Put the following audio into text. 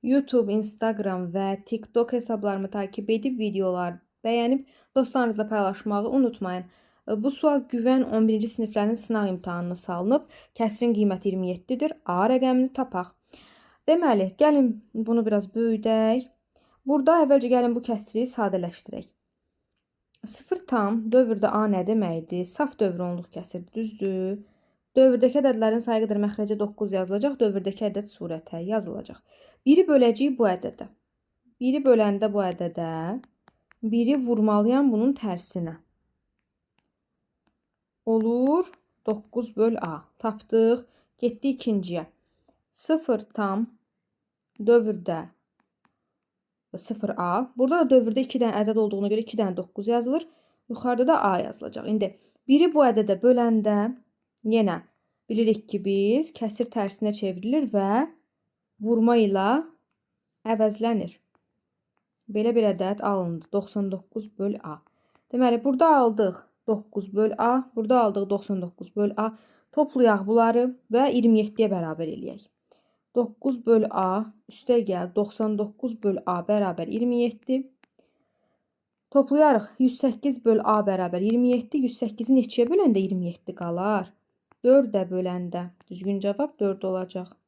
YouTube, Instagram və TikTok hesablarımı takip edib videolar bəyənib dostlarınızla paylaşmağı unutmayın. Bu sual güvən 11-ci siniflərin sınaq imtahanına salınıb. Kəsrin qiyməti 27-dir. A rəqəmini tapaq. Deməli, gəlin bunu biraz böyüdək. Burada əvvəlcə gəlin bu kəsri sadələşdirək. 0 tam dövrdə A nə deməkdir? Saf dövr onluq kəsir, düzdür? Dövrdəki ədədlərin sayğıdır məxrəcə 9 yazılacaq. Dövrdəki ədəd surətə yazılacaq. 1-i böləcəyik bu ədədə. 1-i böləndə bu ədədə 1-i vurmalıyam bunun tərsinə. Olur 9 böl A. Tapdıq. Getdik ikinciyə. 0 tam dövrdə 0A. Burada da dövrdə 2 dənə ədəd olduğuna görə 2 dənə 9 yazılır. Yuxarıda da A yazılacaq. İndi 1-i bu ədədə böləndə yenə bilirik ki, biz kəsir tərsinə çevrilir və vurma ilə əvəzlənir. Belə bir ədəd alındı. 99 böl A. Deməli, burada aldıq 9 böl A. Burada aldıq 99 böl A. Toplayaq bunları və 27-yə bərabər eləyək. 9 böl A üstə gəl 99 böl A bərabər 27. Toplayarıq 108 böl A bərabər 27. 108-i neçəyə böləndə 27 qalar? 4-ə böləndə. Düzgün cavab 4 olacaq.